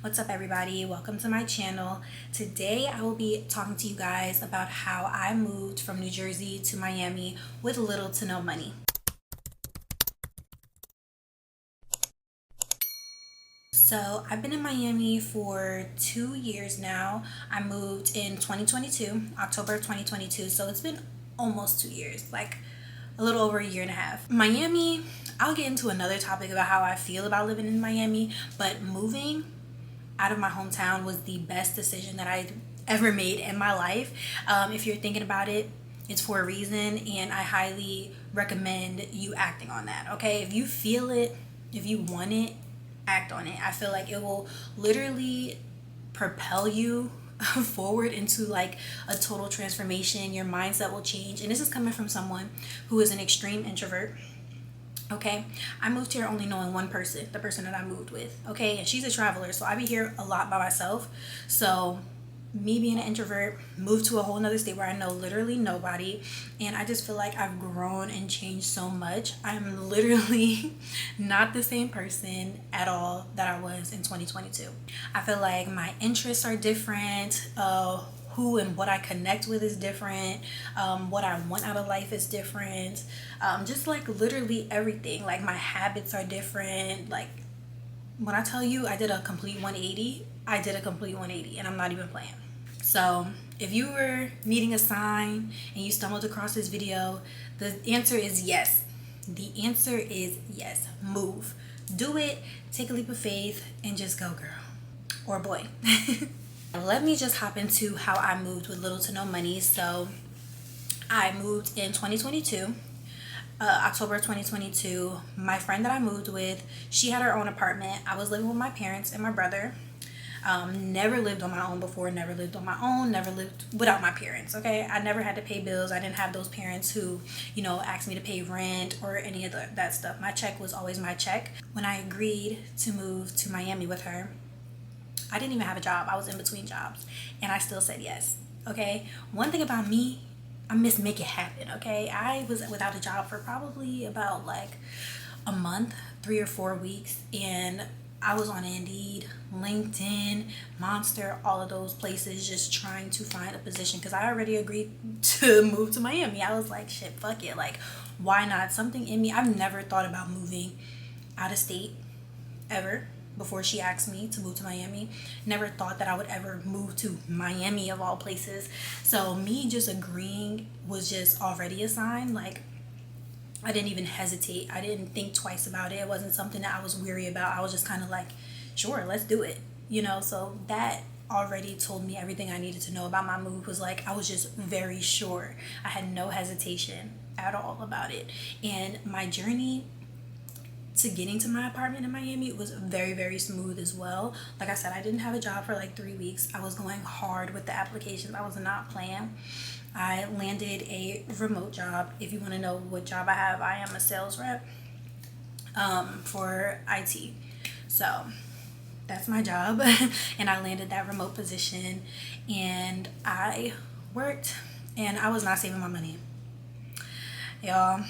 What's up, everybody? Welcome to my channel. Today I will be talking to you guys about how I moved from New Jersey to Miami with little to no money. So I've been in Miami for 2 years now. I moved in 2022, October of 2022. So it's been almost 2 years, like a little over a year and a half. Miami, I'll get into another topic about how I feel about living in Miami, but moving out of my hometown was the best decision that I ever made in my life. If you're thinking about it, it's for a reason, and I highly recommend you acting on that. Okay, if you feel it, if you want it, act on it. I feel like it will literally propel you forward into like a total transformation. Your mindset will change, and this is coming from someone who is an extreme introvert. Okay, I moved here only knowing one person, the person that I moved with. Okay, and she's a traveler, so I be here a lot by myself. So me being an introvert, moved to a whole nother state where I know literally nobody, and I just feel like I've grown and changed so much. I'm literally not the same person at all that I was in 2022. I feel like my interests are different. Who and what I connect with is different. What I want out of life is different. Just like literally everything. Like my habits are different. Like when I tell you I did a complete 180, I did a complete 180, and I'm not even playing. So if you were needing a sign and you stumbled across this video, the answer is yes. The answer is yes. Move. Do it. Take a leap of faith and just go, girl. Or boy. Let me just hop into how I moved with little to no money. So I moved in 2022, October 2022. My friend that I moved with, she had her own apartment. I was living with my parents and my brother. Never lived on my own before, never lived on my own, never lived without my parents. Okay, I never had to pay bills. I didn't have those parents who, asked me to pay rent or any of that stuff. My check was always my check. When I agreed to move to Miami with her, I didn't even have a job. I was in between jobs, and I still said yes. Okay, one thing about me, I miss make it happen. Okay, I was without a job for probably about like a month, 3 or 4 weeks, and I was on Indeed, LinkedIn, Monster, all of those places, just trying to find a position because I already agreed to move to Miami. I was like, shit, fuck it. Like, why not? Something in me, I've never thought about moving out of state ever before she asked me to move to Miami. Never thought that I would ever move to Miami of all places. So me just agreeing was just already a sign. Like, I didn't even hesitate. I didn't think twice about it. It wasn't something that I was weary about. I was just kind of like, sure, let's do it. So that already told me everything I needed to know about my move. Was like, I was just very sure. I had no hesitation at all about it. And my journey to getting to my apartment in Miami was very, very smooth as well. Like I said, I didn't have a job for like 3 weeks. I was going hard with the applications. I was not playing. I landed a remote job. If you want to know what job I have, I am a sales rep for IT. So that's my job. And I landed that remote position, and I worked, and I was not saving my money. Y'all,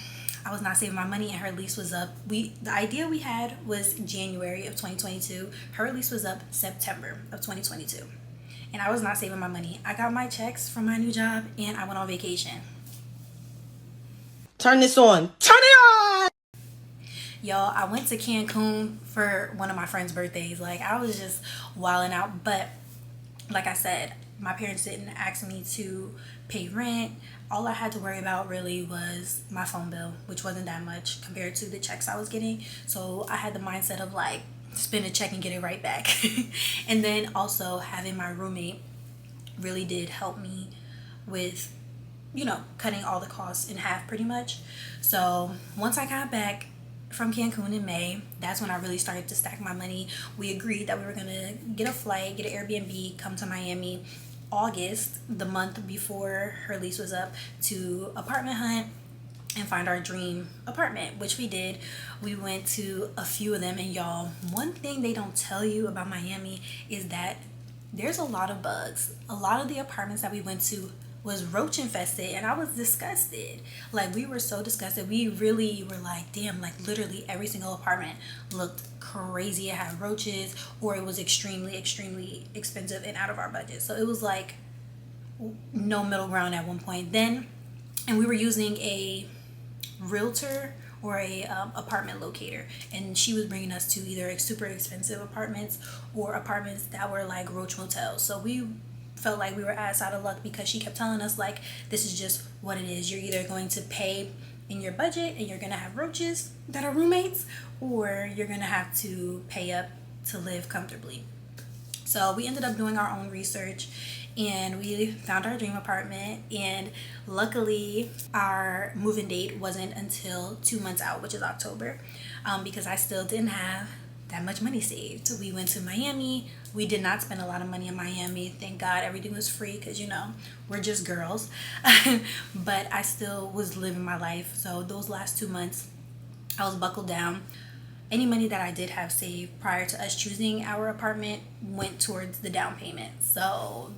I was not saving my money, and her lease was up. The idea we had was January of 2022. Her lease was up September of 2022. And I was not saving my money. I got my checks from my new job, and I went on vacation. Turn this on. Turn it on! Y'all, I went to Cancun for one of my friend's birthdays. Like, I was just wilding out. But like I said, my parents didn't ask me to pay rent. All I had to worry about really was my phone bill, which wasn't that much compared to the checks I was getting. So I had the mindset of like, spend a check and get it right back. And then also having my roommate really did help me with, cutting all the costs in half pretty much. So once I got back from Cancun in May, that's when I really started to stack my money. We agreed that we were gonna get a flight, get an Airbnb, come to Miami August, the month before her lease was up, to apartment hunt and find our dream apartment, which we did. We went to a few of them, and y'all, one thing they don't tell you about Miami is that there's a lot of bugs. A lot of the apartments that we went to was roach infested, and I was disgusted. Like, we were so disgusted. We really were like, damn, like literally every single apartment looked crazy. It had roaches, or it was extremely, extremely expensive and out of our budget. So it was like no middle ground at one point. Then, and we were using a realtor or a apartment locator, and she was bringing us to either super expensive apartments or apartments that were like roach motels. So we felt like we were ass out of luck because she kept telling us like, this is just what it is. You're either going to pay in your budget and you're gonna have roaches that are roommates, or you're gonna have to pay up to live comfortably. So we ended up doing our own research, and we found our dream apartment, and luckily our moving date wasn't until 2 months out, which is October, because I still didn't have that much money saved. We went to Miami. We did not spend a lot of money in Miami, thank God. Everything was free because, you know, we're just girls. But I still was living my life. So those last 2 months I was buckled down. Any money that I did have saved prior to us choosing our apartment went towards the down payment. So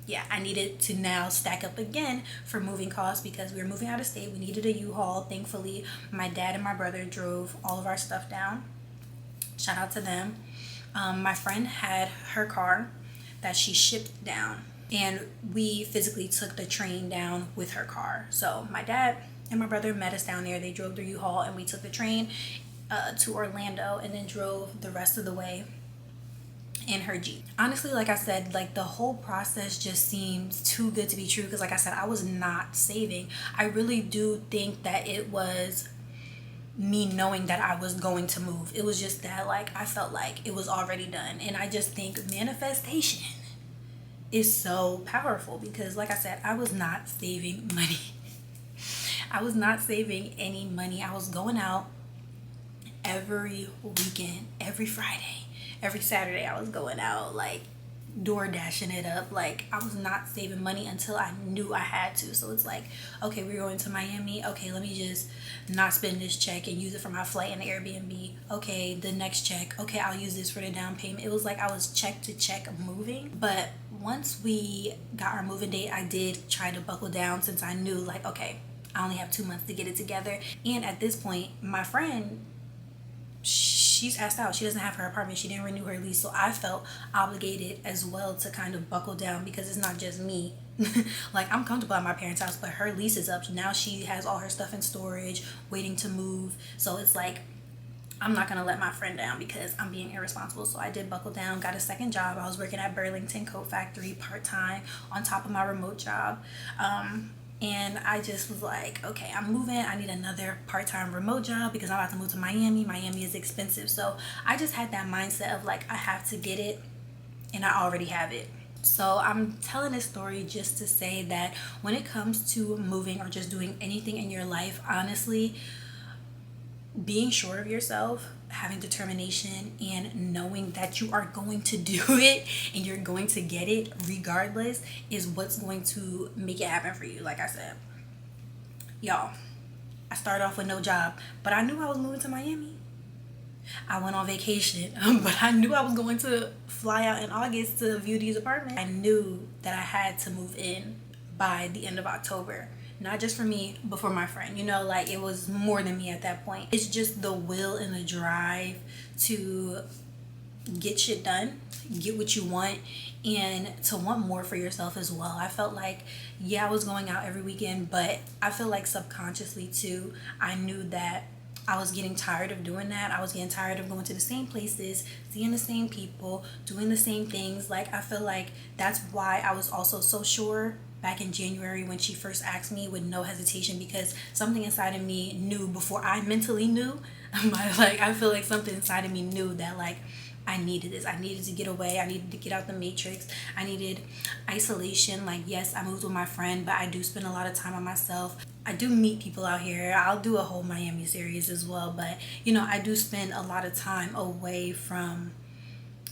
yeah, I needed to now stack up again for moving costs because we were moving out of state. We needed a U-Haul. Thankfully, my dad and my brother drove all of our stuff down. Shout out to them. My friend had her car that she shipped down, and we physically took the train down with her car. So my dad and my brother met us down there. They drove their U-Haul, and we took the train to Orlando, and then drove the rest of the way in her Jeep. Honestly, like I said, like the whole process just seems too good to be true because like I said, I was not saving. I really do think that it was me knowing that I was going to move. It was just that like I felt like it was already done. And I just think manifestation is so powerful because like I said, I was not saving money. I was not saving any money. I was going out every weekend, every Friday, every Saturday. I was going out, like door dashing it up. Like I was not saving money until I knew I had to. So it's like, okay, we're going to Miami. Okay, let me just not spend this check and use it for my flight and the Airbnb. Okay, the next check. Okay, I'll use this for the down payment. It was like I was check to check moving. But once we got our moving date, I did try to buckle down since I knew like, okay, I only have 2 months to get it together. And at this point, my friend, she's asked out. She doesn't have her apartment. She didn't renew her lease. So I felt obligated as well to kind of buckle down because it's not just me. Like I'm comfortable at my parents' house, but her lease is up. Now she has all her stuff in storage, waiting to move. So it's like, I'm not going to let my friend down because I'm being irresponsible. So I did buckle down, got a second job. I was working at Burlington Coat Factory part-time on top of my remote job. And I just was like, okay, I'm moving. I need another part-time remote job because I'm about to move to Miami. Miami is expensive. So I just had that mindset of like, I have to get it and I already have it. So I'm telling this story just to say that when it comes to moving or just doing anything in your life, honestly, being sure of yourself, having determination, and knowing that you are going to do it and you're going to get it regardless is what's going to make it happen for you. Like I said, y'all, I started off with no job, but I knew I was moving to Miami. I went on vacation, but I knew I was going to fly out in August to view these apartments. I knew that I had to move in by the end of October. Not just for me, but for my friend. You know, like it was more than me at that point. It's just the will and the drive to get shit done, get what you want, and to want more for yourself as well. I felt like, yeah, I was going out every weekend, but I feel like subconsciously too, I knew that I was getting tired of doing that. I was getting tired of going to the same places, seeing the same people, doing the same things. Like I feel like that's why I was also so sure back in January when she first asked me with no hesitation, because something inside of me knew before I mentally knew. I feel like something inside of me knew that like I needed this. I needed to get away. I needed to get out the matrix. I needed isolation. Like, yes, I moved with my friend, but I do spend a lot of time on myself. I do meet people out here. I'll do a whole Miami series as well. But, you know, I do spend a lot of time away from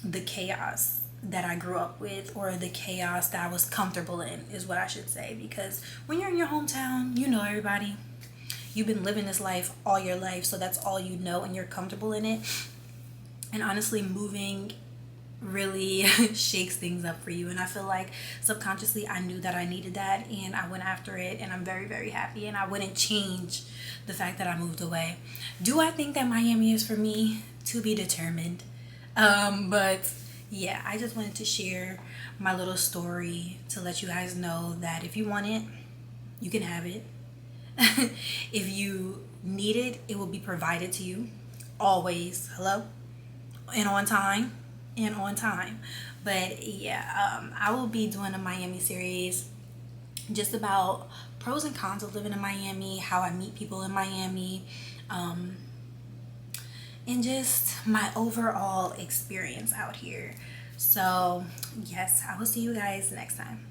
the chaos that I grew up with, or the chaos that I was comfortable in, is what I should say. Because when you're in your hometown, you know everybody. You've been living this life all your life, so that's all you know and you're comfortable in it. And honestly, moving really shakes things up for you. And I feel like subconsciously I knew that I needed that, and I went after it, and I'm very, very happy, and I wouldn't change the fact that I moved away. Do I think that Miami is for me? To be determined. But yeah, I just wanted to share my little story to let you guys know that if you want it, you can have it. If you need it, it will be provided to you. Always. Hello? And on time. And on time. But yeah, I will be doing a Miami series just about pros and cons of living in Miami, how I meet people in Miami, um, and just my overall experience out here. So, yes, I will see you guys next time.